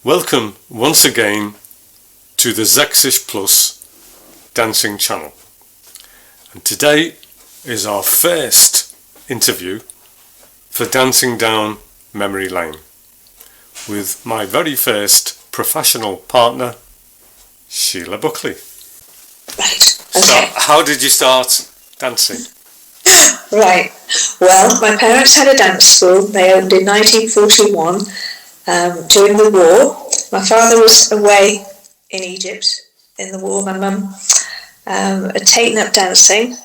Welcome once again to the Zexish Plus dancing channel, and today is our first interview for Dancing Down Memory Lane with my very first professional partner, Shelagh Buckley. Right, okay. So how did you start dancing? Right, well, my parents had a dance school. They opened in 1941 during the war. My father was away in Egypt in the war. My mum had taken up dancing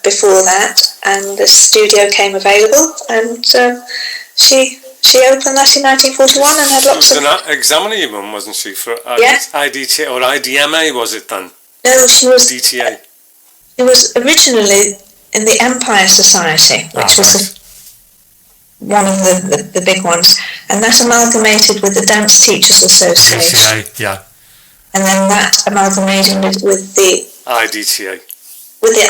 before that, and the studio came available, and she opened that in 1941 and had lots of... She was an examiner, your mum, wasn't she, for IDTA or IDMA, was it then? No, she was... DTA. She was originally in the Empire Society, which was one of the big ones, and that amalgamated with the Dance Teachers Association. DTA, yeah. And then that amalgamated with the IDTA. With the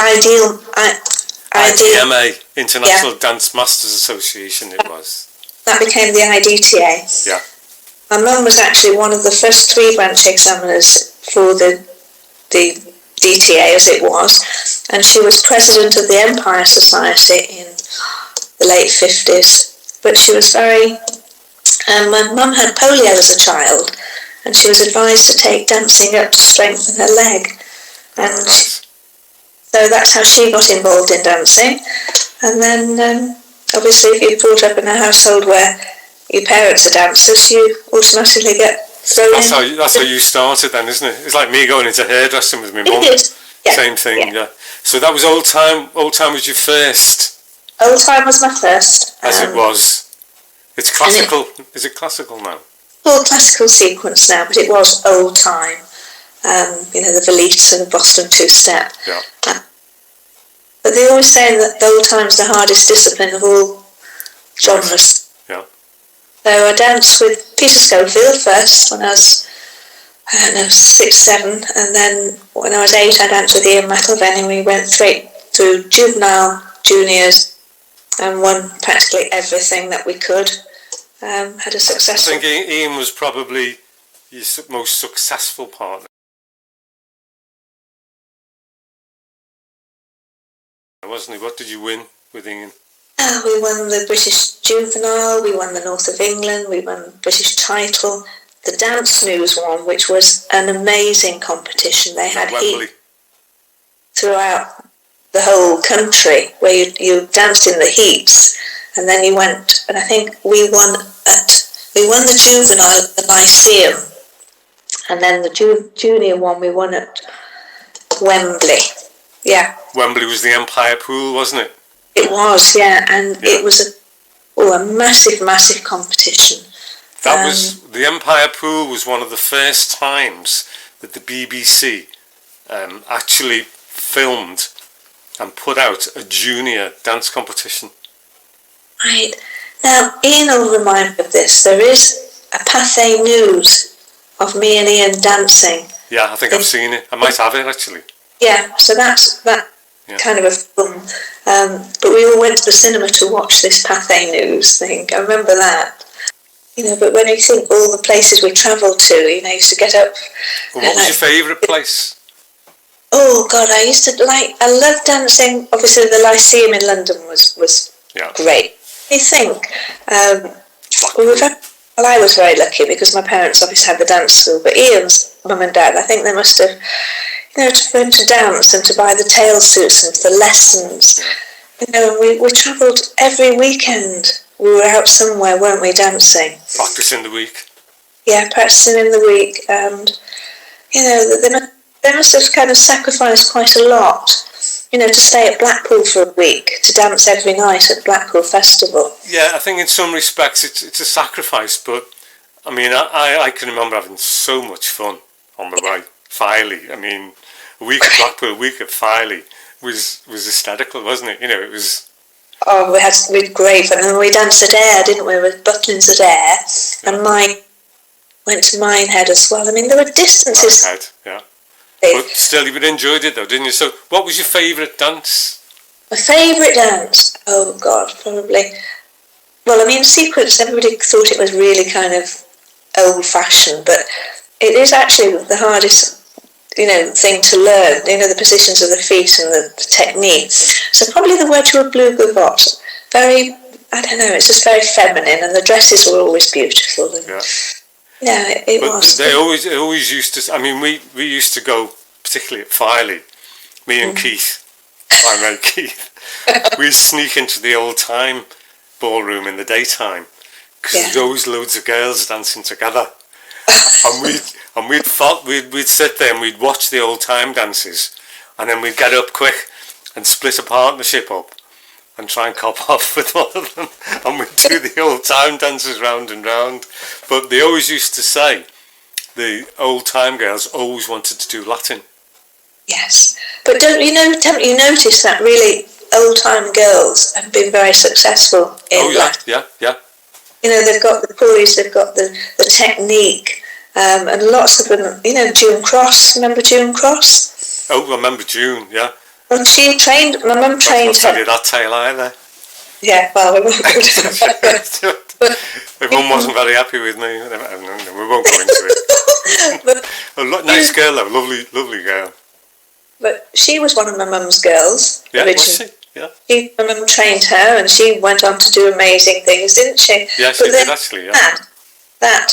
IDMA, International Dance Masters Association, it was. That became the IDTA. Yeah. My mum was actually one of the first 3 branch examiners for the DTA, as it was, and she was president of the Empire Society in the late 50s. But she was very... my mum had polio as a child, and she was advised to take dancing up to strengthen her leg. And so that's how she got involved in dancing. And then, obviously, if you're brought up in a household where your parents are dancers, you automatically get thrown in. That's how you started then, isn't it? It's like me going into hairdressing with my mum. Yeah. Same thing, yeah. So that was Old Time. Old Time was your first. Old Time was my first. As it was. It's classical. Is it classical now? Well, classical sequence now, but it was Old Time. The Valise and the Boston two-step. Yeah. But they always say that the Old Time's the hardest discipline of all genres. Yeah. So I danced with Peter Schofield first when I was, 6, 7, and then when I was 8 I danced with Ian McElvenny, and we went straight through juvenile, juniors, and won practically everything that we could. Had a successful... I think Ian was probably your most successful partner, wasn't he? What did you win with Ian? We won the British Juvenile, we won the North of England, we won British title, the Dance News one, which was an amazing competition. They had heat throughout the whole country, where you danced in the heats, and then you went, and I think we won the Juvenile at the Lyceum, and then the Junior one we won at Wembley. Yeah. Wembley was the Empire Pool, wasn't it? It was, yeah, and it was a massive, massive competition. That was, the Empire Pool was one of the first times that the BBC actually filmed and put out a junior dance competition. Right. Now, Ian will remind me of this. There is a Pathé News of me and Ian dancing. Yeah, I think I've seen it. I might have it, actually. Yeah, so that's kind of a film. But we all went to the cinema to watch this Pathé News thing. I remember that. But when you think all the places we travelled to, I used to get up... Well, what was your favourite place? Oh, God, I loved dancing. Obviously, the Lyceum in London was great. I think... I was very lucky because my parents obviously had the dance school, but Ian's mum and dad, I think they must have... for him to dance and to buy the tail suits and for lessons. We travelled every weekend. We were out somewhere, weren't we, dancing? Practicing the week. Yeah, practicing in the week. And, they must have kind of sacrificed quite a lot, to stay at Blackpool for a week, to dance every night at Blackpool Festival. Yeah, I think in some respects it's a sacrifice, but, I can remember having so much fun on the way. Filey, a week at Blackpool, a week at Filey was hysterical, wasn't it? It was... Oh, we had great fun, and we danced at Ayr, didn't we, with Butlins at Ayr, and mine went to Minehead as well. There were distances... Minehead, yeah. But still, you enjoyed it though, didn't you? So, what was your favourite dance? My favourite dance? Oh, God, probably... Well, sequence, everybody thought it was really kind of old-fashioned, but it is actually the hardest, thing to learn. The positions of the feet and the technique. So probably the word to a blue gavotte, very, I don't know, it's just very feminine, and the dresses were always beautiful. And, it but was. They always used to. I mean, we used to go, particularly at Filey, me and Keith, my mate Keith. We'd sneak into the old time ballroom in the daytime because there's always loads of girls dancing together, and we'd sit there and we'd watch the old time dances, and then we'd get up quick and split a partnership up and try and cop off with one of them, and we'd do the old time dances round and round. But they always used to say the old time girls always wanted to do Latin. Yes, but don't you notice that really old time girls have been very successful in Latin? Yeah. They've got the poise, they've got the technique, and lots of them. June Cross. Remember June Cross? Oh, I remember June. Yeah. Well, my mum trained her. I'll tell you that tale either. Yeah, well, we won't go into that. My mum wasn't very happy with me. We won't go into it. Nice girl though, lovely girl. But she was one of my mum's girls. Yeah, was she? Yeah. My mum trained her, and she went on to do amazing things, didn't she? Yeah, she did actually. Yeah. That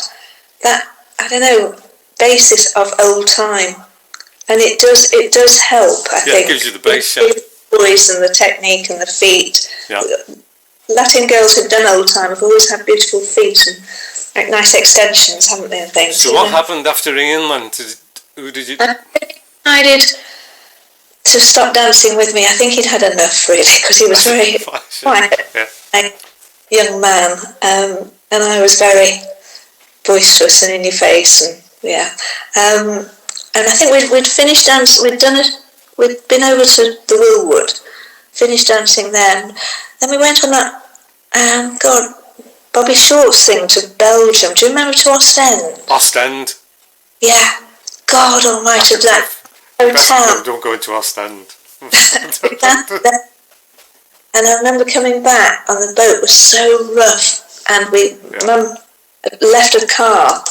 I don't know, basis of old time. And it does help, I think. Yeah, it gives you the base, yeah. The voice and the technique and the feet. Yeah. Latin girls who've done old time have always had beautiful feet and like nice extensions, haven't they, and things. So what happened after Ian then? Who did you... He decided to stop dancing with me. I think he'd had enough, really, because he was very quiet, young man, and I was very boisterous and in your face, and and I think we'd finished dancing. We'd been over to the Willwood, finished dancing then. Then we went on that, Bobby Short's thing to Belgium. Do you remember, to Ostend? Ostend. Yeah. God almighty, that hotel. Don't go into Ostend. And I remember coming back, and the boat was so rough, and Mum left a car,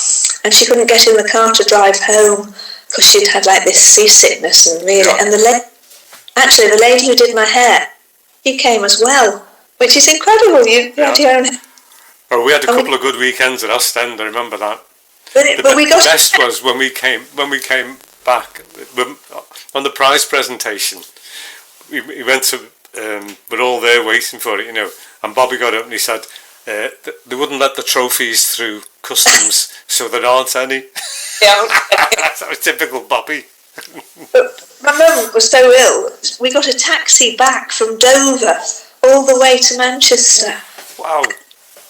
and she couldn't get in the car to drive home, because she'd had like this seasickness, and and the lady who did my hair, she came as well, which is incredible. You had your own. Oh, we had a couple of good weekends at Ostend. I remember that. The best was when we came back on the prize presentation. We went to. We're all there waiting for it, And Bobby got up and he said they wouldn't let the trophies through customs, so there aren't any. Yeah. That was typical Bobby. But my mum was so ill, we got a taxi back from Dover all the way to Manchester. Wow.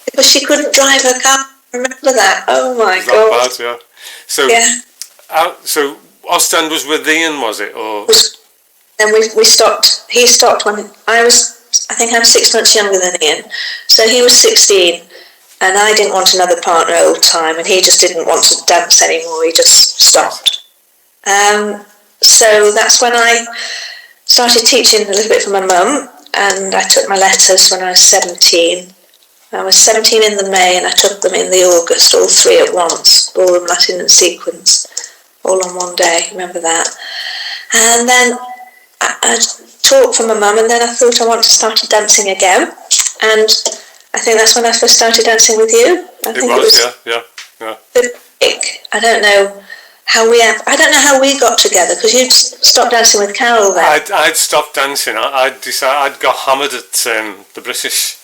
Because she couldn't drive her car. Remember that? Oh my God. That bad, yeah. So Ostend was with Ian, was it? Or then we stopped. He stopped when I think I'm 6 months younger than Ian. So he was 16. And I didn't want another partner old time, and he just didn't want to dance anymore. He just stopped. So that's when I started teaching a little bit for my mum, and I took my letters when I was 17. I was 17 in the May, and I took them in the August, all three at once, ballroom, Latin and sequence, all on one day, remember that. And then I taught for my mum, and then I thought I want to start dancing again, and I think that's when I first started dancing with you. I think it was yeah. I don't know how we got together, because you'd stopped dancing with Carol then. I'd stopped dancing. I'd got hammered at the British,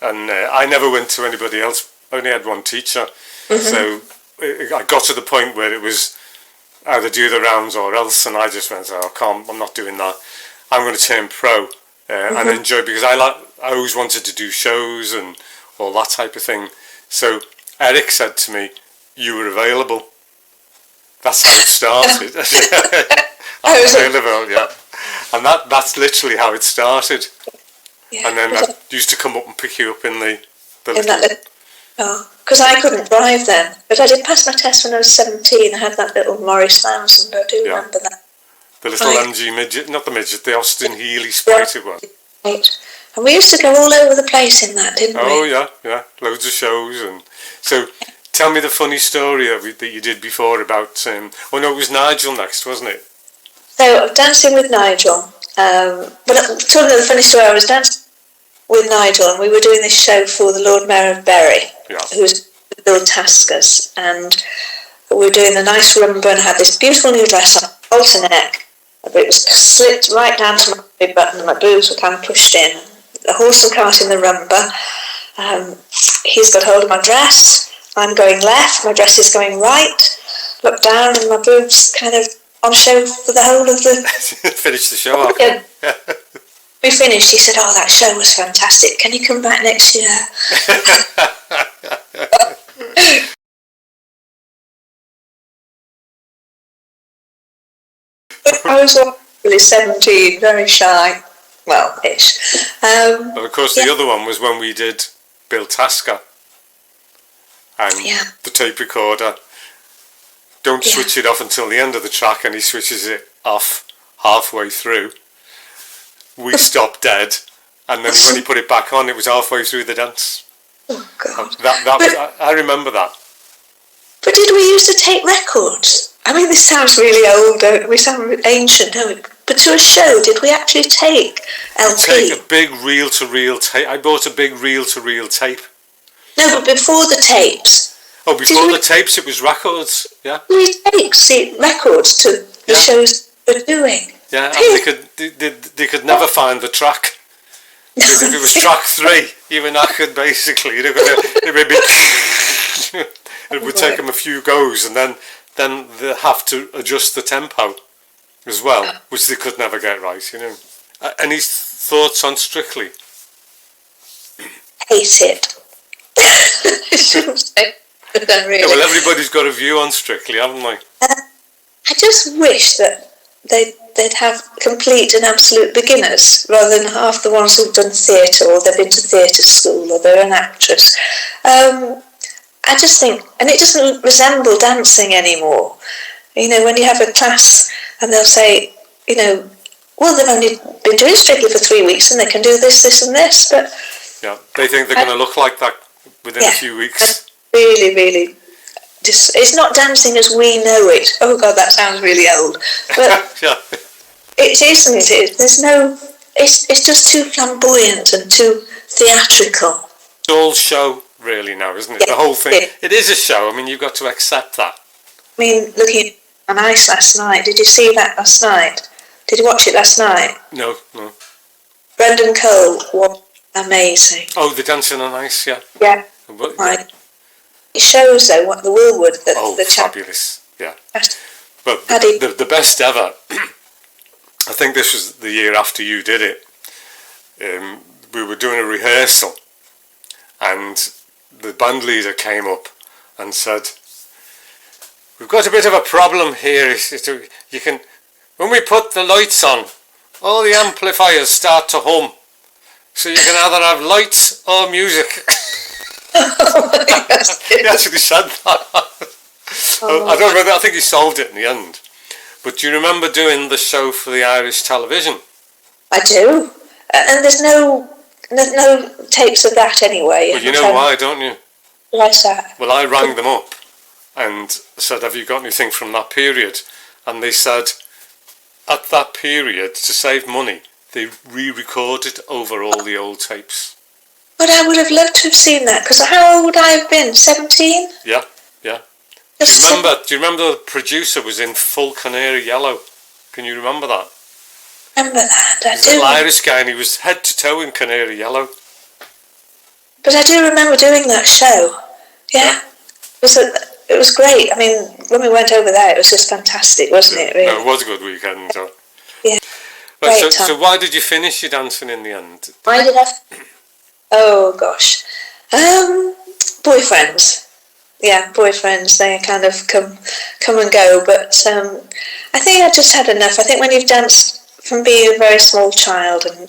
and I never went to anybody else. I only had one teacher, so I got to the point where it was either do the rounds or else, and I just went, I'm not doing that. I'm going to turn pro and enjoy, because I always wanted to do shows and all that type of thing. So Eric said to me, "You were available." That's how it started. I was available, yeah. And that's literally how it started. Yeah. And then I used to come up and pick you up in the little... because I couldn't drive then. But I did pass my test when I was 17. I had that little Morris 1000, I do remember that. The little MG midget, not the midget, the Austin Healey Sprite it was. Right. And we used to go all over the place in that, didn't we? Oh, yeah, loads of shows. And so Tell me the funny story that you did before about. Oh no, it was Nigel next, wasn't it? So dancing with Nigel. But told the funny story. I was dancing with Nigel, and we were doing this show for the Lord Mayor of Bury, who's Bill Tasker's, and we were doing a nice rumba and had this beautiful new dress on, halter neck, but it was slipped right down to my big button, and my boobs were kind of pushed in. The horse and cart in the rumba. He's got hold of my dress. I'm going left. My dress is going right. Look down, and my boobs kind of on show for the whole of the. Finish the show off. Yeah. We finished. He said, "Oh, that show was fantastic. Can you come back next year?" I was really 17, very shy. Well, ish. But of course, the other one was when we did Bill Tasker and the tape recorder. Don't switch it off until the end of the track, and he switches it off halfway through. We stopped dead, and then when he put it back on, it was halfway through the dance. Oh God! I remember that. But did we used to take records? I mean, this sounds really old. We sound ancient, don't we? But to a show, did we actually take LP? Take a big reel-to-reel tape. I bought a big reel-to-reel tape. No, but before the tapes. Oh, before the tapes, it was records. Yeah. We take records to the shows we're doing. Yeah, and they could never find the track. Because if it was track 3, even I could basically. It would take them a few goes, and then they have to adjust the tempo as well, which they could never get right, you know. Any thoughts on Strictly? Hate it. Really. Yeah, well, everybody's got a view on Strictly, haven't they? I just wish that they'd have complete and absolute beginners rather than half the ones who've done theatre or they've been to theatre school or they're an actress. I just think, and it doesn't resemble dancing anymore. You know, when you have a class and they'll say, you know, well, they've only been doing Strictly for 3 weeks and they can do this, this and this, but... Yeah, they think they're going to look like that within a few weeks. Really, really... it's not dancing as we know it. Oh God, that sounds really old. But it isn't. There's no... It's just too flamboyant and too theatrical. It's all show, really, now, isn't it? The whole thing. It is a show. I mean, you've got to accept that. I mean, looking on Ice last night, did you see that last night? Did you watch it last night? No. Brendan Cole was amazing. Oh, the Dancing on Ice, yeah. Yeah. Right. It shows, though, what the Willwood... the fabulous, yeah. But the best ever, I think this was the year after you did it, we were doing a rehearsal, and the band leader came up and said, "We've got a bit of a problem here. You can, when we put the lights on, all the amplifiers start to hum. So you can either have lights or music." He actually said that. I don't know. I think he solved it in the end. But do you remember doing the show for the Irish television? I do, and there's no tapes of that anyway. Well, you know why, don't you? Why's that? Well, I rang them up and said, "Have you got anything from that period?" And they said, at that period, to save money, they re-recorded over all the old tapes. But I would have loved to have seen that, because how old would I have been? 17? Yeah. Do you remember the producer was in full canary yellow? Can you remember that? Remember that, I do. He's a little Irish guy, and he was head to toe in canary yellow. But I do remember doing that show. Yeah. It was great. I mean, when we went over there, it was just fantastic, wasn't it? Really? No, it was a good weekend. So. Yeah. Right, so why did you finish your dancing in the end? Why did I... Oh, gosh. Boyfriends. Yeah, boyfriends. They kind of come and go. But I think I just had enough. I think when you've danced from being a very small child, and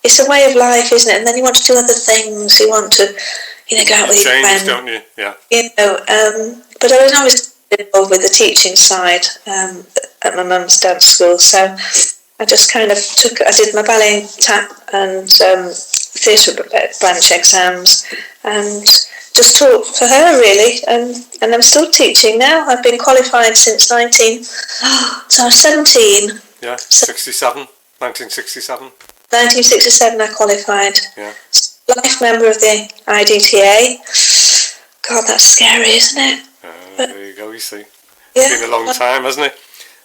it's a way of life, isn't it? And then you want to do other things. You want to, go out with your friends. Don't you? Yeah. But I was always involved with the teaching side at my mum's dance school. So I just kind of I did my ballet, tap and theatre branch exams, and just taught for her really, and I'm still teaching now. I've been qualified since 17. Yeah, 67, 1967. 1967 I qualified. Yeah. Life member of the IDTA. God, that's scary, isn't it? There you go, you see. Yeah. It's been a long time, hasn't it?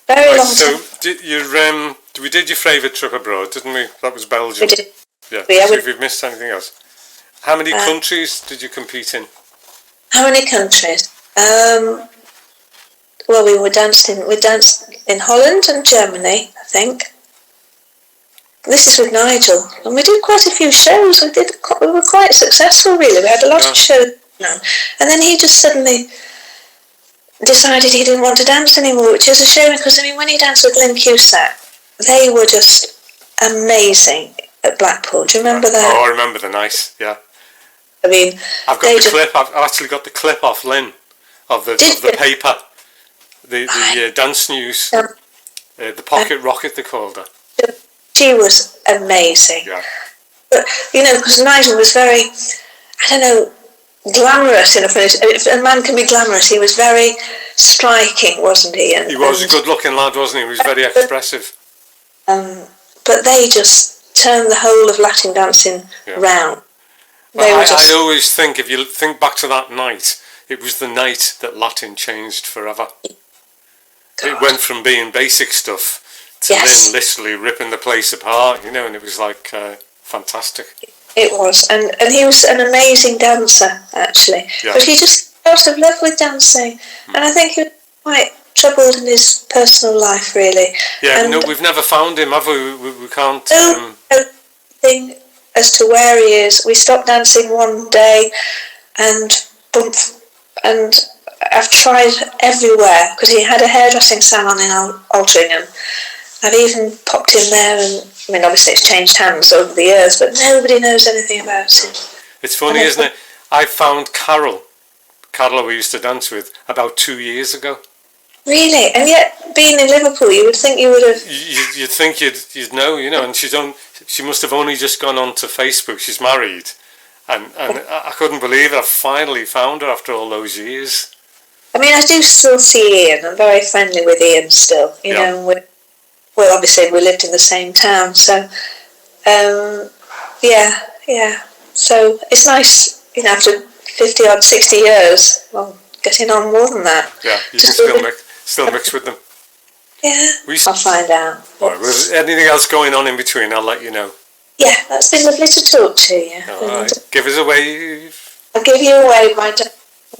Very long time. So, we did your favourite trip abroad, didn't we? That was Belgium. We did. Yeah, Yeah, see if we've missed anything else. How many countries did you compete in? How many countries? Well, we danced in Holland and Germany, I think. This is with Nigel, and we did quite a few shows. We were quite successful, really. We had a lot of shows, and then he just suddenly decided he didn't want to dance anymore, which is a shame because when he danced with Lynn Cusack, they were just amazing at Blackpool. Do you remember that? Oh, I remember the night. Yeah. I mean, I've got the clip. I've actually got the clip off Lynn of the paper, the dance news, the pocket rocket they called her. She was amazing. Yeah. But because Nigel was very, glamorous in a way. If a man can be glamorous, he was very striking, wasn't he? He was a good-looking lad, wasn't he? He was very expressive. But they just turned the whole of Latin dancing round. Well, I always think, if you think back to that night, it was the night that Latin changed forever. God. It went from being basic stuff to then literally ripping the place apart, and it was like fantastic. It was, and he was an amazing dancer, actually. Yeah. But he just fell out of love with dancing, and I think he was quite troubled in his personal life, really. Yeah, we've never found him, have we? We can't... No thing as to where he is. We stopped dancing one day, and I've tried everywhere, because he had a hairdressing salon in Altrincham. I've even popped in there, and obviously it's changed hands over the years, but nobody knows anything about him. It's funny, isn't it? I found Carol we used to dance with, about 2 years ago. Really? And yet, being in Liverpool, you would think you would have... You'd think you'd know, and she must have only just gone on to Facebook. She's married, and I couldn't believe I finally found her after all those years. I do still see Ian. I'm very friendly with Ian still, Well, obviously we lived in the same town, so so it's nice, after 50 odd 60 years, well, getting on more than that. Yeah, you can still mix with them. Yeah, I'll find out. Right, well, anything else going on in between, I'll let you know. Yeah, that's been lovely to talk to you. All right, give us a wave. I'll give you a wave, my dear,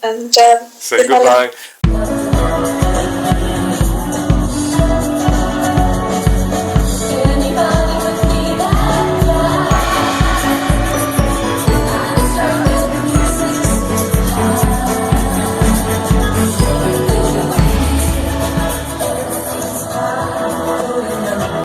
and say goodbye.